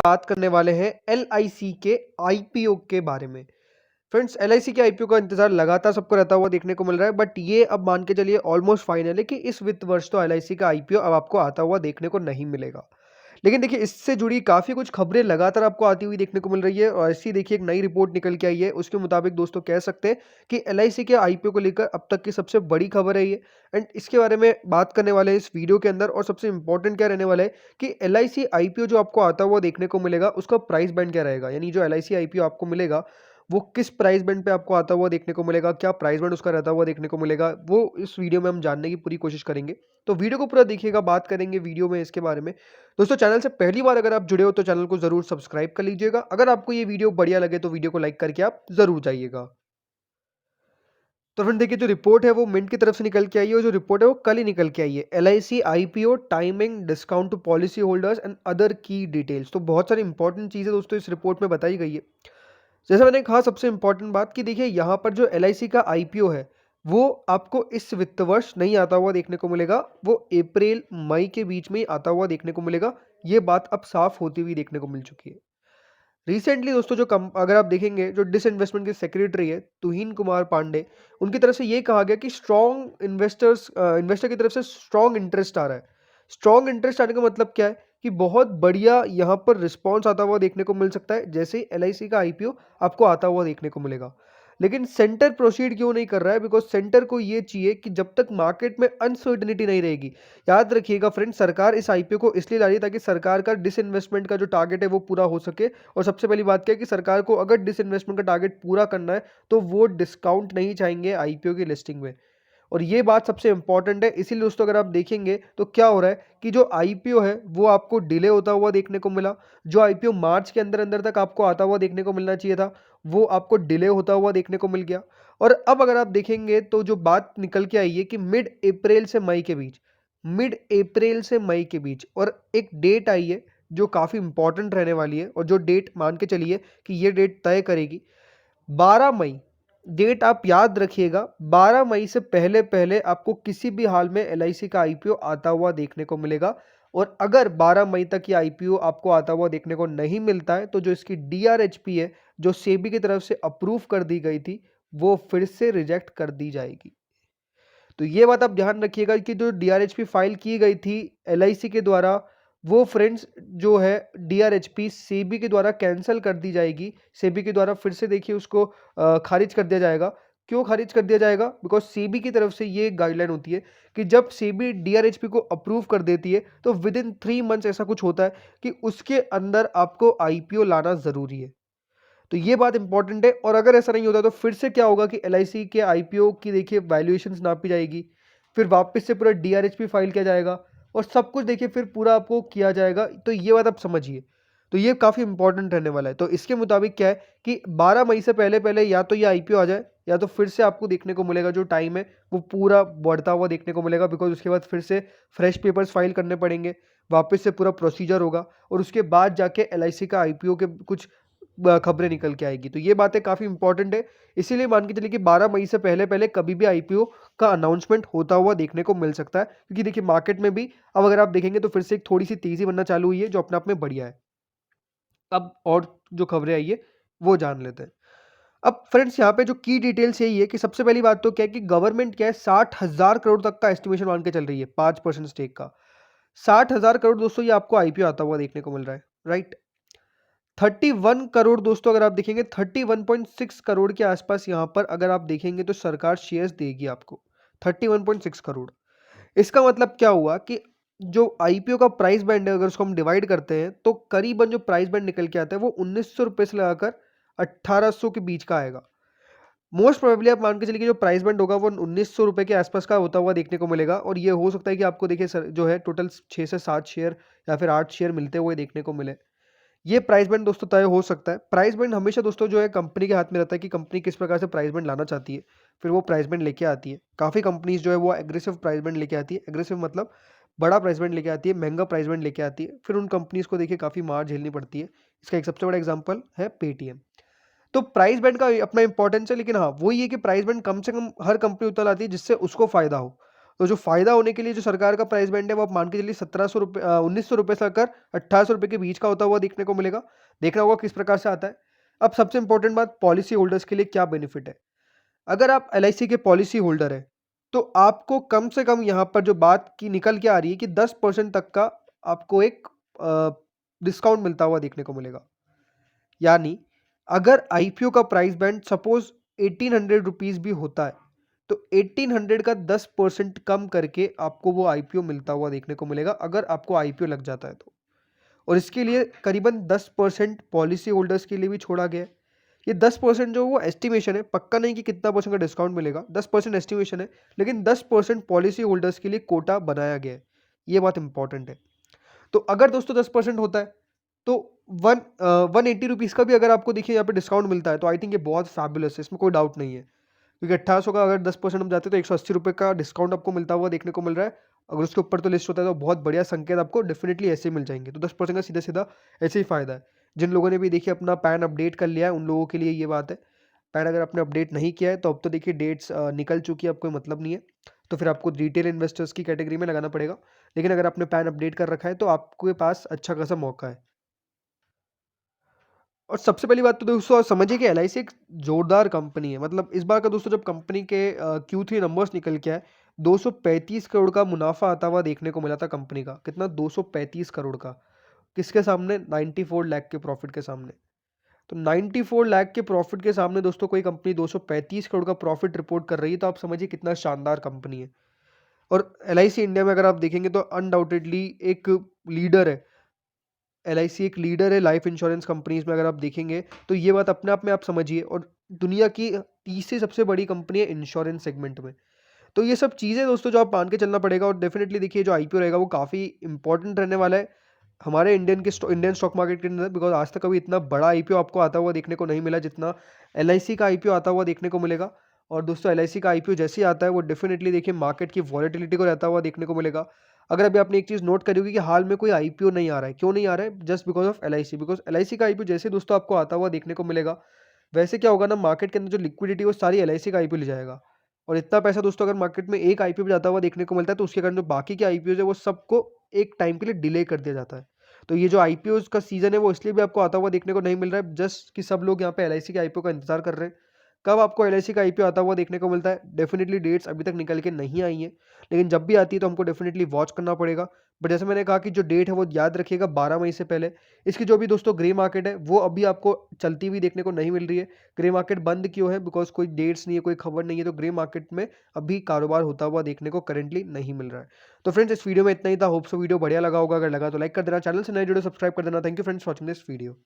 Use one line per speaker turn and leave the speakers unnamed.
बात करने वाले हैं एलआईसी के आईपीओ के बारे में। फ्रेंड्स, एलआईसी के आईपीओ का इंतजार लगातार सबको रहता हुआ देखने को मिल रहा है, बट ये अब मान के चलिए ऑलमोस्ट फाइनल है कि इस वित्त वर्ष तो एलआईसी का आईपीओ अब आपको आता हुआ देखने को नहीं मिलेगा। लेकिन देखिए, इससे जुड़ी काफ़ी कुछ खबरें लगातार आपको आती हुई देखने को मिल रही है और ऐसी देखिए एक नई रिपोर्ट निकल के आई है। उसके मुताबिक दोस्तों कह सकते हैं कि एलआईसी के आईपीओ को लेकर अब तक की सबसे बड़ी खबर है ये। एंड इसके बारे में बात करने वाले हैं इस वीडियो के अंदर। और सबसे इंपॉर्टेंट क्या रहने वाला है कि एलआईसी आईपीओ जो आपको आता हुआ देखने को मिलेगा उसका प्राइस बैंड क्या रहेगा, यानी जो एलआईसी आईपीओ आपको मिलेगा वो किस प्राइस बैंड पे आपको आता हुआ देखने को मिलेगा, क्या प्राइस बैंड उसका रहता हुआ देखने को मिलेगा, वो इस वीडियो में हम जानने की पूरी कोशिश करेंगे। तो वीडियो को पूरा देखिएगा, बात करेंगे वीडियो में इसके बारे में। दोस्तों, चैनल से पहली बार अगर आप जुड़े हो तो चैनल को जरूर सब्सक्राइब कर लीजिएगा। अगर आपको ये वीडियो बढ़िया लगे तो वीडियो को लाइक करके आप जरूर जाइएगा। तो फ्रेंड देखिए, जो रिपोर्ट है वो मिंट की तरफ से निकल के आई है और जो रिपोर्ट है वो कल ही निकल के आई है। LIC IPO timing, discount to policy holders and other की डिटेल्स। तो बहुत सारी इंपॉर्टेंट चीजें दोस्तों इस रिपोर्ट में बताई गई है। जैसे मैंने कहा, सबसे इंपॉर्टेंट बात कि देखिए यहाँ पर जो एलआईसी का आईपीओ है वो आपको इस वित्त वर्ष नहीं आता हुआ देखने को मिलेगा, वो अप्रैल मई के बीच में ही आता हुआ देखने को मिलेगा। ये बात अब साफ होती हुई देखने को मिल चुकी है। रिसेंटली दोस्तों जो अगर आप देखेंगे, जो डिसइन्वेस्टमेंट के सेक्रेटरी है तुहिन कुमार पांडे, उनकी तरफ से ये कहा गया कि स्ट्रॉन्ग इन्वेस्टर की तरफ से स्ट्रॉन्ग इंटरेस्ट आ रहा है। स्ट्रॉन्ग इंटरेस्ट आने का मतलब क्या है कि बहुत बढ़िया यहाँ पर रिस्पॉन्स आता हुआ देखने को मिल सकता है, जैसे एलआईसी का आईपीओ आपको आता हुआ देखने को मिलेगा। लेकिन सेंटर प्रोसीड क्यों नहीं कर रहा है? बिकॉज सेंटर को ये चाहिए कि जब तक मार्केट में अनसर्टिनिटी नहीं रहेगी, याद रखिएगा फ्रेंड, सरकार इस आईपीओ को इसलिए ला रही है ताकि सरकार का डिसइन्वेस्टमेंट का जो टारगेट है वो पूरा हो सके। और सबसे पहली बात क्या है कि सरकार को अगर डिसइन्वेस्टमेंट का टारगेट पूरा करना है तो वो डिस्काउंट नहीं चाहेंगे आईपीओ की लिस्टिंग में। और ये बात सबसे इंपॉर्टेंट है। इसीलिए दोस्तों अगर आप देखेंगे तो क्या हो रहा है कि जो आईपीओ है वो आपको डिले होता हुआ देखने को मिला। जो आईपीओ मार्च के अंदर अंदर तक आपको आता हुआ देखने को मिलना चाहिए था वो आपको डिले होता हुआ देखने को मिल गया। और अब अगर आप देखेंगे तो जो बात निकल के आई है कि मिड अप्रैल से मई के बीच और एक डेट आई है जो काफ़ी इंपॉर्टेंट रहने वाली है। और जो डेट मान के चलिए कि ये डेट तय करेगी 12 मई। डेट आप याद रखिएगा, 12 मई से पहले पहले आपको किसी भी हाल में एलआईसी का आईपीओ आता हुआ देखने को मिलेगा। और अगर 12 मई तक ये आईपीओ आपको आता हुआ देखने को नहीं मिलता है तो जो इसकी डीआरएचपी है, जो सेबी की तरफ से अप्रूव कर दी गई थी, वो फिर से रिजेक्ट कर दी जाएगी। तो ये बात आप ध्यान रखिएगा कि जो डीआरएचपी फाइल की गई थी एलआईसी के द्वारा, वो फ्रेंड्स जो है डीआरएचपी सेबी के द्वारा कैंसिल कर दी जाएगी। सेबी के द्वारा फिर से देखिए उसको खारिज कर दिया जाएगा। क्यों खारिज कर दिया जाएगा? बिकॉज सेबी की तरफ से ये गाइडलाइन होती है कि जब सेबी डीआरएचपी को अप्रूव कर देती है तो विद इन 3 मंथ्स ऐसा कुछ होता है कि उसके अंदर आपको आईपीओ लाना जरूरी है। तो ये बात इंपॉर्टेंट है। और अगर ऐसा नहीं होता तो फिर से क्या होगा कि एलआईसी के आईपीओ की देखिए वैल्यूएशंस नापी जाएगी, फिर वापस से पूरा डीआरएचपी फाइल किया जाएगा और सब कुछ देखिए फिर पूरा आपको किया जाएगा। तो ये बात आप समझिए। तो ये काफ़ी इंपॉर्टेंट रहने वाला है। तो इसके मुताबिक क्या है कि 12 मई से पहले पहले या तो ये आईपीओ आ जाए या तो फिर से आपको देखने को मिलेगा जो टाइम है वो पूरा बढ़ता हुआ देखने को मिलेगा। बिकॉज उसके बाद फिर से फ्रेश पेपर्स फाइल करने पड़ेंगे, वापस से पूरा प्रोसीजर होगा और उसके बाद जाके एलआईसी का आईपीओ के कुछ खबरें निकल के आएगी। तो ये बातें काफ़ी इंपॉर्टेंट है। इसीलिए मान के चलिए कि 12 मई से पहले पहले कभी भी आईपीओ का अनाउंसमेंट होता हुआ देखने को मिल सकता है, क्योंकि देखिए मार्केट में भी अब अगर आप देखेंगे तो फिर से एक थोड़ी सी तेज़ी बनना चालू हुई है, जो अपने आप में बढ़िया है। अब और जो खबरें आई है वो जान लेते हैं। अब फ्रेंड्स, यहाँ पे जो की डिटेल्स यही है कि सबसे पहली बात तो क्या है कि गवर्नमेंट क्या है 60,000 करोड़ तक का एस्टिमेशन मान के चल रही है 5% स्टेक का। 60,000 करोड़ दोस्तों ये आपको आईपीओ आता हुआ देखने को मिल रहा है, राइट। 31 करोड़ दोस्तों अगर आप देखेंगे 31.6 करोड़ के आसपास यहाँ पर अगर आप देखेंगे तो सरकार शेयर्स देगी आपको 31.6 करोड़। इसका मतलब क्या हुआ कि जो आईपीओ का प्राइस बैंड है अगर उसको हम डिवाइड करते हैं तो करीबन जो प्राइस बैंड निकल के आता है वो 1900 रुपये से लगाकर 1800 के बीच का आएगा। मोस्ट प्रोबेबली आप मान के चलिए कि जो प्राइस बैंड होगा वो 1900 रुपये के आसपास का होता हुआ देखने को मिलेगा। और ये हो सकता है कि आपको देखिए सर जो है टोटल 6 से 7 शेयर या फिर 8 शेयर मिलते हुए देखने को मिले। ये प्राइस बैंड दोस्तों तय हो सकता है। प्राइस बैंड हमेशा दोस्तों जो है कंपनी के हाथ में रहता है कि कंपनी किस प्रकार से प्राइस बैंड लाना चाहती है, फिर वो प्राइस बैंड लेके आती है। काफ़ी कंपनीज जो है वो एग्रेसिव प्राइस बैंड लेके आती है। एग्रेसिव मतलब बड़ा प्राइस बैंड लेके आती है, महंगा प्राइस बैंड लेके आती है, फिर उन कंपनीज को देखिए काफ़ी मार झेलनी पड़ती है। इसका एक सबसे बड़ा एग्जाम्पल है पेटीएम। तो प्राइस बैंड का अपना इंपॉर्टेंस है, लेकिन हाँ वो ये कि प्राइस बैंड कम से कम हर कंपनी उतना लाती है जिससे उसको फायदा हो। तो जो फ़ायदा होने के लिए जो सरकार का प्राइस बैंड है वो आप मान के चलिए 1900 रुपये से लेकर 1800 रुपये के बीच का होता हुआ देखने को मिलेगा। देखना होगा किस प्रकार से आता है। अब सबसे इंपॉर्टेंट बात, पॉलिसी होल्डर्स के लिए क्या बेनिफिट है। अगर आप एलआईसी के पॉलिसी होल्डर हैं, तो आपको कम से कम यहाँ पर जो बात की निकल के आ रही है कि 10% तक का आपको एक डिस्काउंट मिलता हुआ देखने को मिलेगा। यानी अगर आईपीओ का प्राइस बैंड सपोज 1800 रुपीज़ भी होता है, तो 1800 का 10% कम करके आपको वो आईपीओ मिलता हुआ देखने को मिलेगा अगर आपको आईपीओ लग जाता है तो। और इसके लिए करीबन 10% पॉलिसी होल्डर्स के लिए भी छोड़ा गया है। ये 10% जो वो एस्टिमेशन है, पक्का नहीं कि कितना परसेंट का डिस्काउंट मिलेगा, 10% एस्टिमेशन है, लेकिन 10% पॉलिसी होल्डर्स के लिए कोटा बनाया गया है। ये बात इंपॉर्टेंट है। तो अगर दोस्तों 10% होता है तो 180 रुपीज़ का भी अगर आपको देखिए यहाँ पे डिस्काउंट मिलता है, तो आई थिंक ये बहुत फैबुलस है, इसमें कोई डाउट नहीं है। क्योंकि 1800 का अगर 10% हम जाते हैं तो 180 रुपये का डिस्काउंट आपको मिलता हुआ देखने को मिल रहा है। अगर उसके ऊपर तो लिस्ट होता है तो बहुत बढ़िया संकेत आपको डेफिनेटली ऐसे मिल जाएंगे। तो 10% का सीधा सीधा ऐसे ही फ़ायदा है। जिन लोगों ने भी देखिए अपना पैन अपडेट कर लिया है उन लोगों के लिए ये बात है। पैन अगर आपने अपडेट नहीं किया है तो अब तो देखिए डेट्स निकल चुकी है, अब कोई मतलब नहीं है। तो फिर आपको रिटेल इन्वेस्टर्स की कैटेगरी में लगाना पड़ेगा। लेकिन अगर आपने पैन अपडेट कर रखा है तो आपके पास अच्छा खासा मौका है। और सबसे पहली बात तो दोस्तों आप समझिए कि एलआईसी एक जोरदार कंपनी है। मतलब इस बार का दोस्तों जब कंपनी के Q3 नंबर्स निकल के आए, 235 करोड़ का मुनाफा आता हुआ देखने को मिला था कंपनी का। कितना? 235 करोड़ का। किसके सामने? 94 लाख के प्रॉफिट के सामने। तो 94 लाख के प्रॉफिट के सामने दोस्तों कोई कंपनी 235 करोड़ का प्रॉफिट रिपोर्ट कर रही है, तो आप समझिए कितना शानदार कंपनी है। और एलआईसी इंडिया में अगर आप देखेंगे तो अनडाउटेडली एक लीडर है। एलआईसी एक लीडर है लाइफ इंश्योरेंस कंपनीज में, अगर आप देखेंगे तो ये बात अपने आप में आप समझिए। और दुनिया की तीसरी सबसे बड़ी कंपनी है इंश्योरेंस सेगमेंट में। तो ये सब चीज़ें दोस्तों जो आप मान के चलना पड़ेगा। और डेफिनेटली देखिए जो आईपीओ रहेगा वो काफ़ी इंपॉर्टेंट रहने वाला है हमारे इंडियन स्टॉक मार्केट के अंदर। बिकॉज आज तक कभी इतना बड़ा आईपीओ आपको आता हुआ देखने को नहीं मिला जितना एलआईसी का आईपीओ आता हुआ देखने को मिलेगा। और दोस्तों एलआईसी का आईपीओ जैसे ही आता है वो डेफिनेटली देखिए मार्केट की वॉलेटिलिटी को रहता हुआ देखने को मिलेगा। अगर अभी आपने एक चीज़ नोट करी होगी कि हाल में कोई आईपीओ नहीं आ रहा है, क्यों नहीं आ रहा है? Just because of LIC. Because LIC का आईपीओ जैसे दोस्तों आपको आता हुआ देखने को मिलेगा, वैसे क्या होगा ना, मार्केट के अंदर जो लिक्विडिटी है वो सारी एलआईसी का आईपीओ ले जाएगा। और इतना पैसा दोस्तों अगर मार्केट में एक आईपीओ पे जाता हुआ देखने को मिलता है, तो उसके कारण जो बाकी के आईपीओ है वो सबको एक टाइम के लिए डिले कर दिया जाता है। तो ये जो आईपीओ का सीजन है वो इसलिए भी आपको आता हुआ देखने को नहीं मिल रहा है, जस्ट कि सब लोग यहाँ पे एलआईसी के आईपीओ का इंतजार कर रहे हैं। कब आपको एलआईसी का आईपीओ आता हुआ देखने को मिलता है? डेफिनेटली डेट्स अभी तक निकल के नहीं आई है, लेकिन जब भी आती है तो हमको डेफिनेटली वॉच करना पड़ेगा। बट जैसे मैंने कहा कि जो डेट है वो याद रखिएगा, 12 मई से पहले। इसकी जो भी दोस्तों ग्रे मार्केट है वो अभी आपको चलती हुई देखने को नहीं मिल रही है। ग्रे मार्केट बंद क्यों है? बिकॉज कोई डेट्स नहीं है, कोई खबर नहीं है, तो ग्रे मार्केट में अभी कारोबार होता हुआ देखने को करंटली नहीं मिल रहा है। तो फ्रेंड्स इस वीडियो में इतना ही था। होप सो वीडियो बढ़िया लगा होगा। अगर लगा तो लाइक कर देना, चैनल से नए जुड़े सब्सक्राइब कर देना। Thank you friends watching this video.